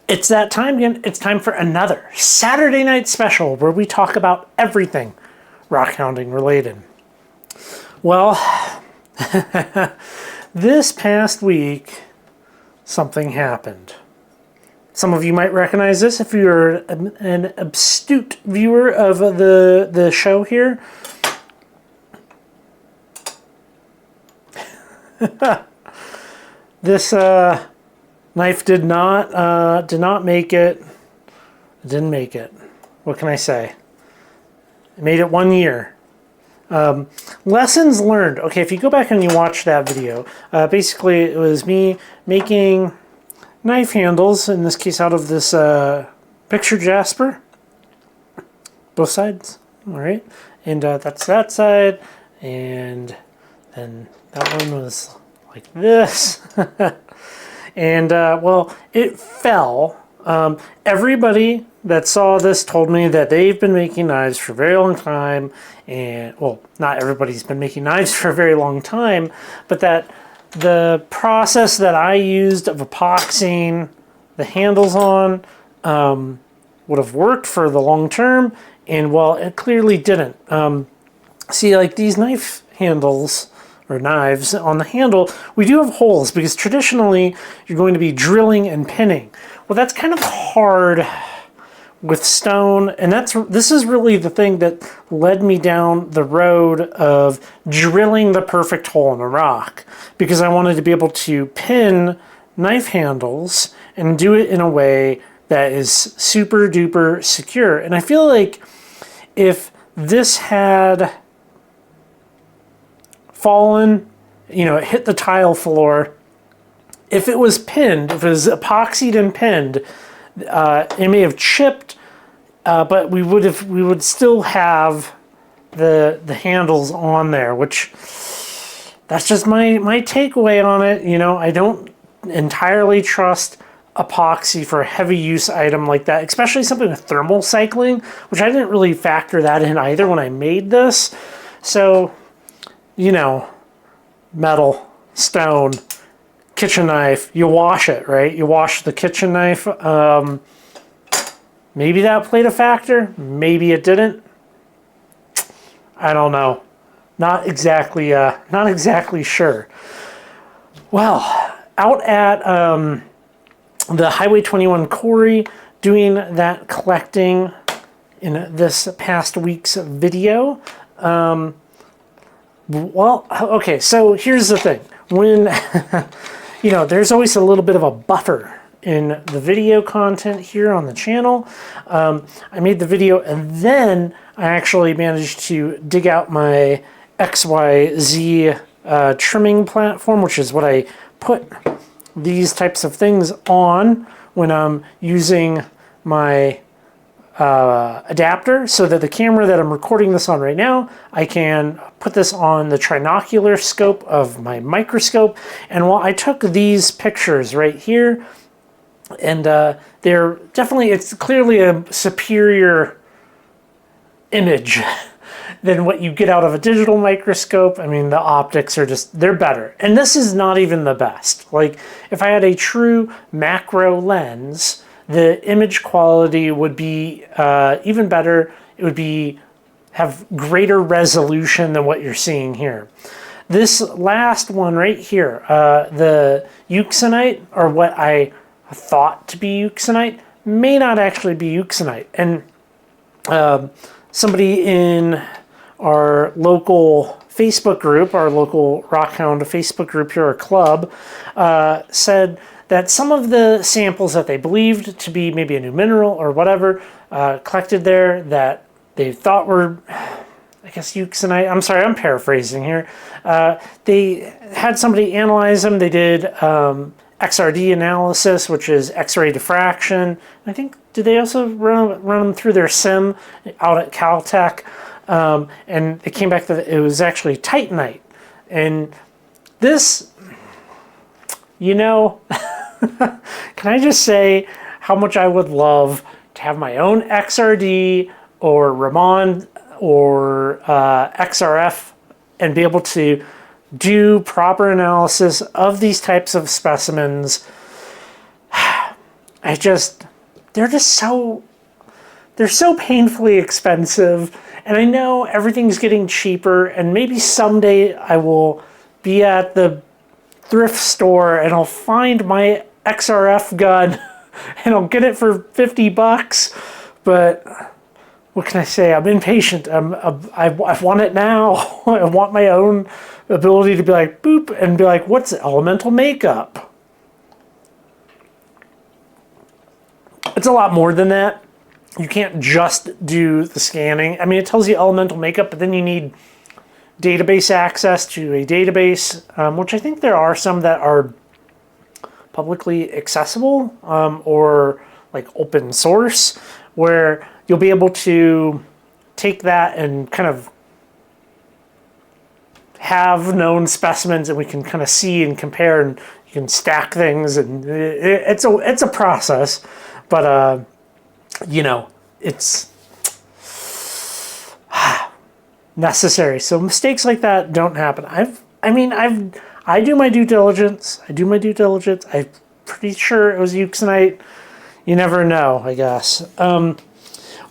It's that time again. It's time for another Saturday night special where we talk about everything rockhounding related. Well, this past week, something happened. Some of you might recognize this if you're an astute viewer of the show here. This knife did not make it. It didn't make it. What can I say? It made it 1 year. Lessons learned. Okay, if you go back and you watch that video, basically it was me making knife handles, in this case out of this picture jasper. Both sides, all right? And that's that side, and then that one was like this. And, well, it fell. Everybody that saw this told me that they've been making knives for a very long time. And, well, not everybody's been making knives for a very long time, but that the process that I used of epoxying the handles on would have worked for the long term. And, well, it clearly didn't. See, like these knife handles or knives on the handle, we do have holes because traditionally you're going to be drilling and pinning. Well, that's kind of hard with stone, and this is really the thing that led me down the road of drilling the perfect hole in a rock, because I wanted to be able to pin knife handles and do it in a way that is super duper secure. And I feel like if this had fallen, you know, it hit the tile floor, if it was pinned, if it was epoxied and pinned, it may have chipped, but we would still have the handles on there, which that's just my takeaway on it. You know, I don't entirely trust epoxy for a heavy use item like that, especially something with thermal cycling, which I didn't really factor that in either when I made this. So, you know, metal, stone, kitchen knife, you wash it, right? You wash the kitchen knife. Maybe that played a factor. Maybe it didn't. I don't know. Not exactly sure. Well, out at the Highway 21 quarry, doing that collecting in this past week's video. Well, okay, so here's the thing. When, you know, there's always a little bit of a buffer in the video content here on the channel. I made the video and then I actually managed to dig out my XYZ trimming platform, which is what I put these types of things on when I'm using my adapter, so that the camera that I'm recording this on right now, I can put this on the trinocular scope of my microscope. And while I took these pictures right here, and they're definitely, it's clearly a superior image than what you get out of a digital microscope. I mean, the optics are just, they're better. And this is not even the best. Like, if I had a true macro lens, the image quality would be even better. It would have greater resolution than what you're seeing here. This last one right here, the euxenite, or what I thought to be euxenite, may not actually be euxenite. And somebody in our local Facebook group, our local Rockhound Facebook group here, our club, said that some of the samples that they believed to be maybe a new mineral or whatever collected there that they thought were, I guess, euxenite. I'm sorry, I'm paraphrasing here. They had somebody analyze them. They did XRD analysis, which is X-ray diffraction. I think, did they also run them through their sim out at Caltech? And it came back that it was actually titanite. And this, you know, can I just say how much I would love to have my own XRD or Raman or XRF and be able to do proper analysis of these types of specimens. they're just so, they're so painfully expensive. And I know everything's getting cheaper, and maybe someday I will be at the thrift store and I'll find my XRF gun and I'll get it for 50 bucks. But what can I say? I'm impatient. I want it now. I want my own ability to be like, boop, and be like, what's elemental makeup? It's a lot more than that. You can't just do the scanning. I mean, it tells you elemental makeup, but then you need database access to a database, which I think there are some that are publicly accessible or like open source, where you'll be able to take that and kind of have known specimens, and we can kind of see and compare, and you can stack things, and it's a process, but you know, it's necessary. So mistakes like that don't happen. I do my due diligence. I'm pretty sure it was euxenite. You never know, I guess.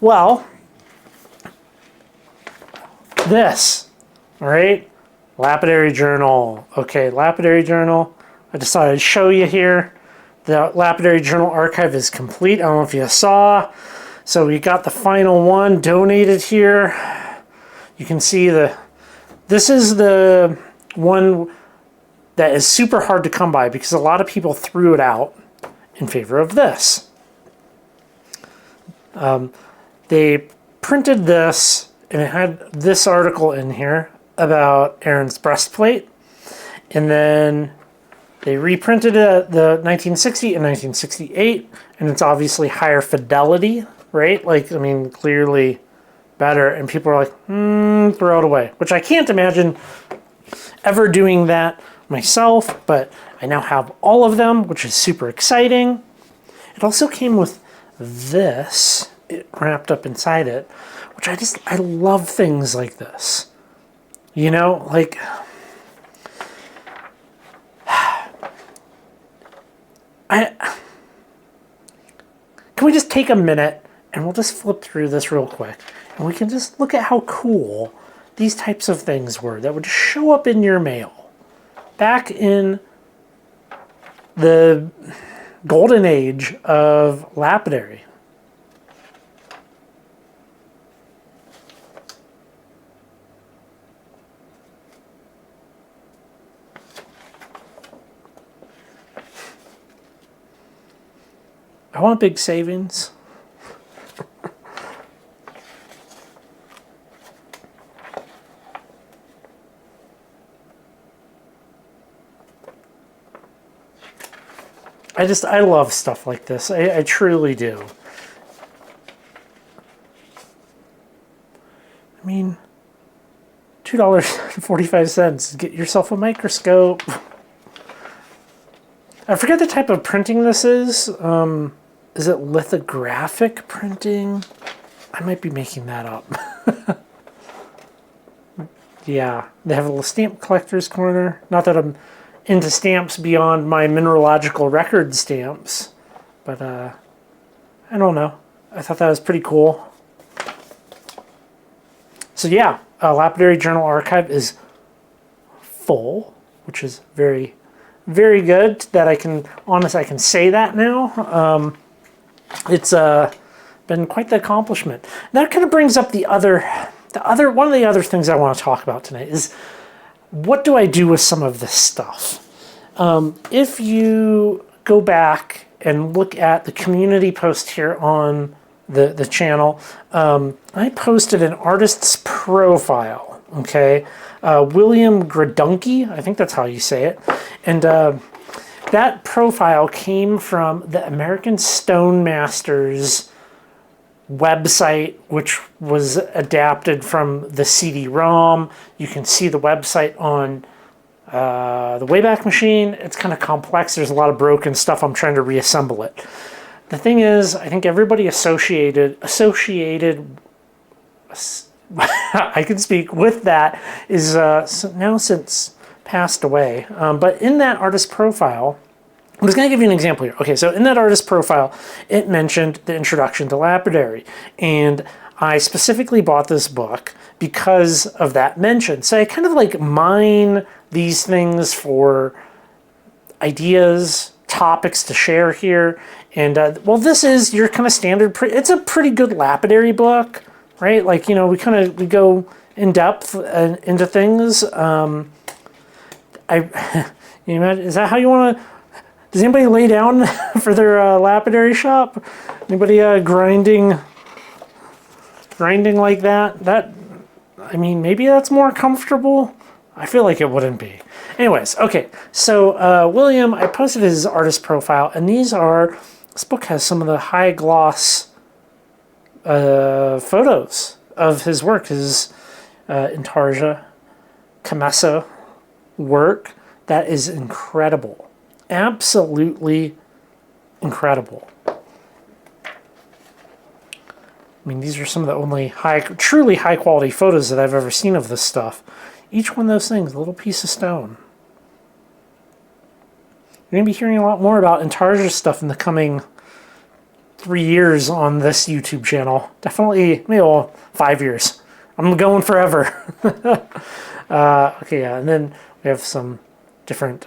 Well, this, all right, Lapidary Journal. Okay, Lapidary Journal. I decided to show you here. The Lapidary Journal archive is complete. I don't know if you saw. So we got the final one donated here. You can see this is the one that is super hard to come by because a lot of people threw it out in favor of this. They printed this, and it had this article in here about Aaron's breastplate, and then they reprinted it the 1960 and 1968, and it's obviously higher fidelity, right? Like, I mean, clearly better, and people are like, throw it away, which I can't imagine ever doing that myself, but I now have all of them, which is super exciting. It also came with this wrapped up inside it, which I love things like this. You know, like, can we just take a minute and we'll just flip through this real quick, and we can just look at how cool these types of things were that would show up in your mail back in the golden age of Lapidary. I want big savings. I love stuff like this. I truly do. I mean, $2.45. Get yourself a microscope. I forget the type of printing this is. Is it lithographic printing? I might be making that up. Yeah, they have a little stamp collector's corner. Not that I'm into stamps beyond my mineralogical record stamps, but I don't know. I thought that was pretty cool. So yeah, Lapidary Journal Archive is full, which is very, very good. That I can say that now. It's been quite the accomplishment. And that kind of brings up one of the other things I want to talk about tonight is, what do I do with some of this stuff? If you go back and look at the community post here on the channel, I posted an artist's profile, okay? William Gradunke, I think that's how you say it. And that profile came from the American Stone Masters website, which was adapted from the CD-ROM. You can see the website on the Wayback Machine. It's kind of complex. There's a lot of broken stuff. I'm trying to reassemble it. The thing is, I think everybody associated I can speak with that is now since passed away. But in that artist profile, I'm just going to give you an example here. Okay, so in that artist profile, it mentioned the introduction to Lapidary, and I specifically bought this book because of that mention. So I kind of like mine these things for ideas, topics to share here. And well, this is your kind of standard. It's a pretty good Lapidary book, right? Like, you know, we go in depth into things. You know, is that how you want to? Does anybody lay down for their lapidary shop? Anybody grinding like that? I mean, maybe that's more comfortable. I feel like it wouldn't be. Anyways, okay. So William, I posted his artist profile, and this book has some of the high gloss photos of his work, his Intarsia Camesso work. That is incredible. Absolutely incredible. I mean, these are some of the only truly high quality photos that I've ever seen of this stuff. Each one of those things, a little piece of stone. You're going to be hearing a lot more about Intarsia stuff in the coming 3 years on this YouTube channel. Definitely, maybe 5 years. I'm going forever. Okay, yeah, and then we have some different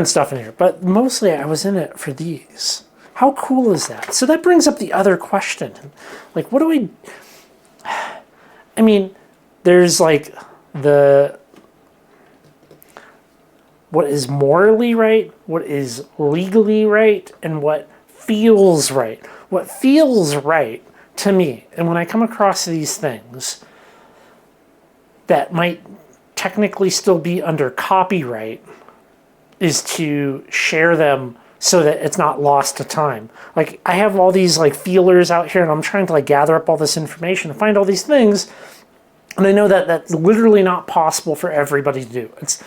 stuff in here, but mostly I was in it for these. How cool is that? So that brings up the other question. Like, what do I mean, there's like what is morally right, what is legally right, and what feels right. What feels right to me, and when I come across these things that might technically still be under copyright, is to share them so that it's not lost to time. Like, I have all these like feelers out here, and I'm trying to like gather up all this information and find all these things, and I know that that's literally not possible for everybody to do. It's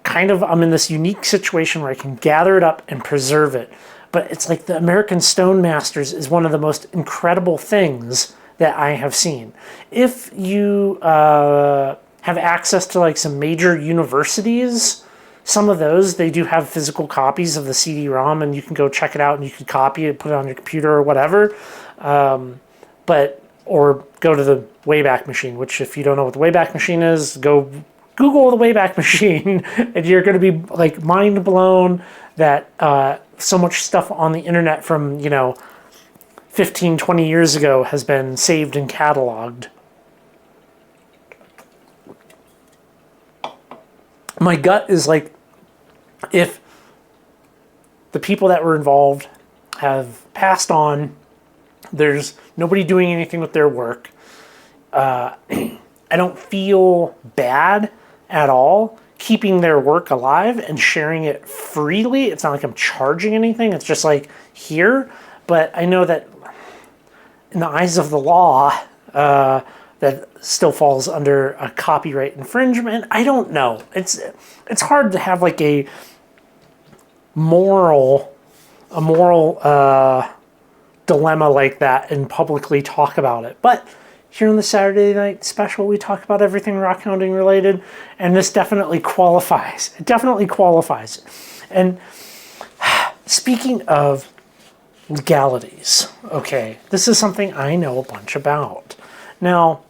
kind of, I'm in this unique situation where I can gather it up and preserve it, but it's like the American Stone Masters is one of the most incredible things that I have seen. If you have access to like some major universities, some of those, they do have physical copies of the CD-ROM, and you can go check it out and you can copy it, put it on your computer or whatever. Or go to the Wayback Machine, which if you don't know what the Wayback Machine is, go Google the Wayback Machine and you're going to be like mind blown that so much stuff on the internet from, 15, 20 years ago has been saved and cataloged. My gut is like, if the people that were involved have passed on, there's nobody doing anything with their work. I don't feel bad at all keeping their work alive and sharing it freely. It's not like I'm charging anything. It's just like here. But I know that in the eyes of the law, that still falls under a copyright infringement. I don't know. It's hard to have like a moral dilemma like that and publicly talk about it. But here on the Saturday Night Special, we talk about everything rockhounding related, and this definitely qualifies. It definitely qualifies. And speaking of legalities, okay, this is something I know a bunch about. Now,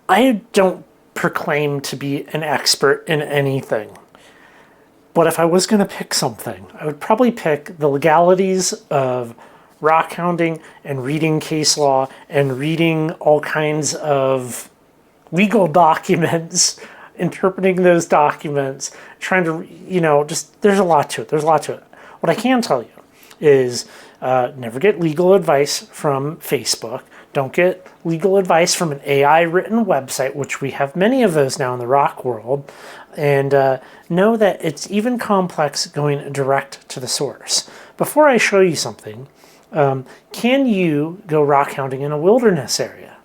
I don't proclaim to be an expert in anything, but if I was going to pick something, I would probably pick the legalities of rockhounding and reading case law and reading all kinds of legal documents, interpreting those documents, trying to, just, there's a lot to it. There's a lot to it. What I can tell you is never get legal advice from Facebook. Don't get legal advice from an AI written website, which we have many of those now in the rock world. And know that it's even complex going direct to the source. Before I show you something, can you go rockhounding in a wilderness area?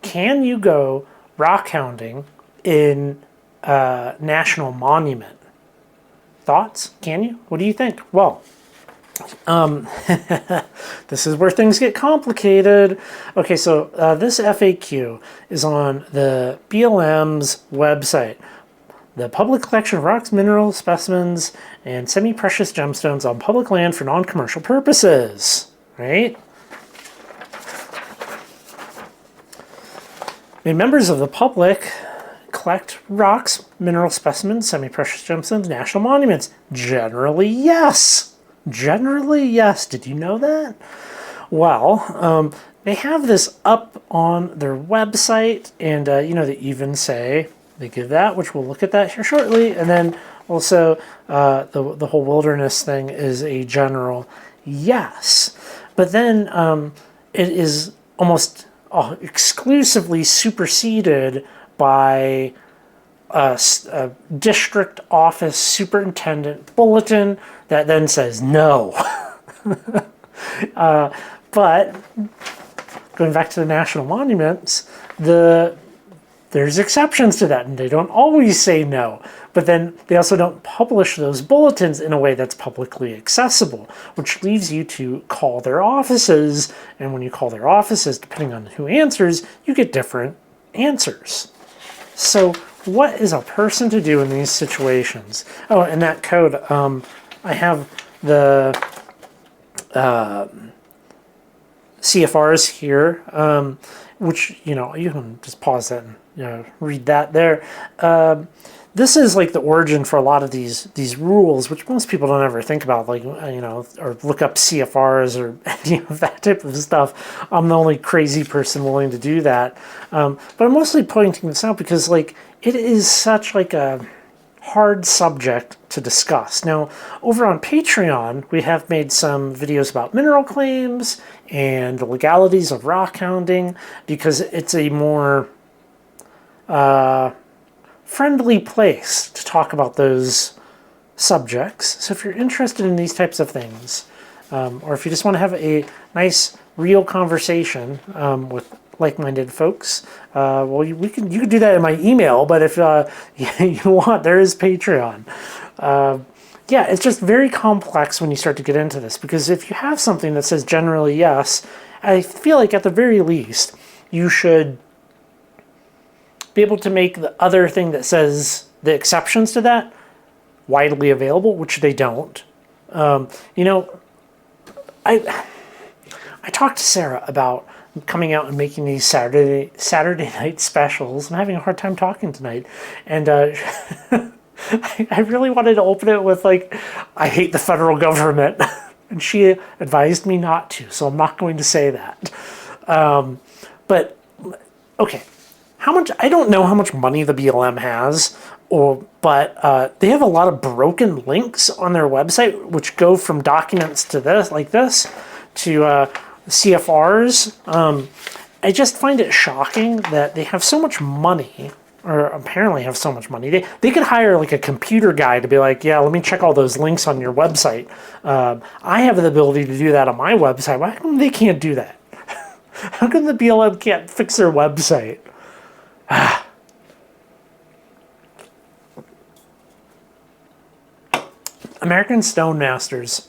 Can you go rockhounding in a national monument? Thoughts? Can you? What do you think? Well, this is where things get complicated. Okay, so this FAQ is on the BLM's website. the public collection of rocks, mineral specimens, and semi-precious gemstones on public land for non-commercial purposes, right? May members of the public collect rocks, mineral specimens, semi-precious gemstones, national monuments? Generally, yes. Generally, yes. Did you know that? Well, they have this up on their website, and they even say they give that, which we'll look at that here shortly, and then also the whole wilderness thing is a general yes. But then it is almost exclusively superseded by a district office superintendent bulletin that then says no. But going back to the national monuments, there's exceptions to that, and they don't always say no. But then they also don't publish those bulletins in a way that's publicly accessible, which leaves you to call their offices. And when you call their offices, depending on who answers, you get different answers. So what is a person to do in these situations? Oh, and that code, I have the CFRs here, which, you can just pause that and read that there. This is like the origin for a lot of these rules, which most people don't ever think about, like, or look up CFRs or any of that type of stuff. I'm the only crazy person willing to do that. But I'm mostly pointing this out because, like, it is such like a hard subject to discuss. Now, over on Patreon, we have made some videos about mineral claims and the legalities of rockhounding because it's a more friendly place to talk about those subjects. So if you're interested in these types of things, or if you just want to have a nice, real conversation with like-minded folks, well, you can do that in my email. But if you want, there is Patreon. Yeah, it's just very complex when you start to get into this, because if you have something that says generally yes, I feel like at the very least you should be able to make the other thing that says the exceptions to that widely available, which they don't. I talked to Sarah about coming out and making these Saturday night specials. I'm having a hard time talking tonight, and I really wanted to open it with, like, I hate the federal government, and she advised me not to, so I'm not going to say that. But okay, I don't know how much money the BLM has, but they have a lot of broken links on their website, which go from documents to this, to CFRs. I just find it shocking that they have so much money, or apparently have so much money. They could hire like a computer guy to be like, yeah, let me check all those links on your website. I have the ability to do that on my website. Why come they can't do that? How come the BLM can't fix their website? American Stone Masters.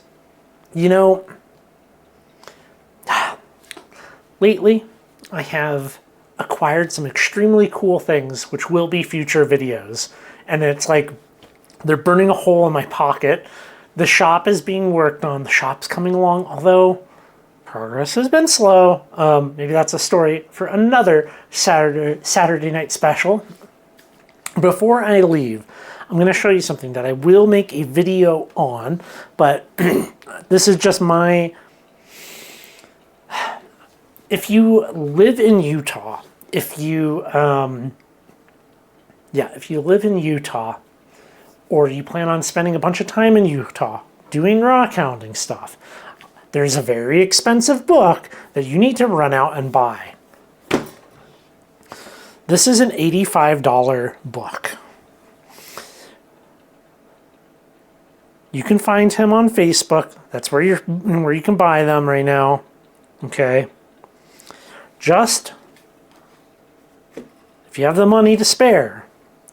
Lately, I have acquired some extremely cool things, which will be future videos. And it's like they're burning a hole in my pocket. The shop is being worked on. The shop's coming along, although progress has been slow. Maybe that's a story for another Saturday night special. Before I leave, I'm going to show you something that I will make a video on, but this is just my... If you live in Utah, if you live in Utah, or you plan on spending a bunch of time in Utah doing rockhounding stuff, there's a very expensive book that you need to run out and buy. This is an $85 book. You can find him on Facebook. That's where you can buy them right now. Okay. Just, if you have the money to spare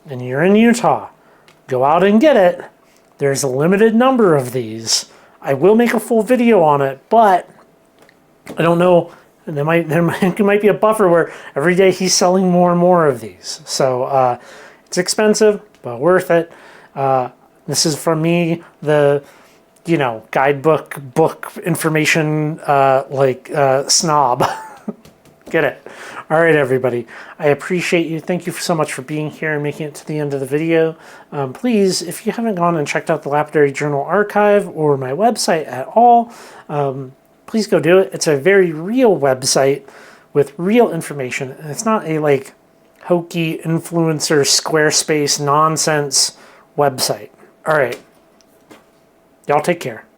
and you're in Utah, go out and get it. There's a limited number of these. I will make a full video on it, but I don't know. There might be a buffer where every day he's selling more and more of these. So it's expensive. well worth it. This is from me, the guidebook book information snob. Get it? All right, everybody. I appreciate you. Thank you so much for being here and making it to the end of the video. Please, if you haven't gone and checked out the Lapidary Journal Archive or my website at all, please go do it. It's a very real website with real information. And it's not a hokey influencer Squarespace nonsense website. All right. Y'all take care.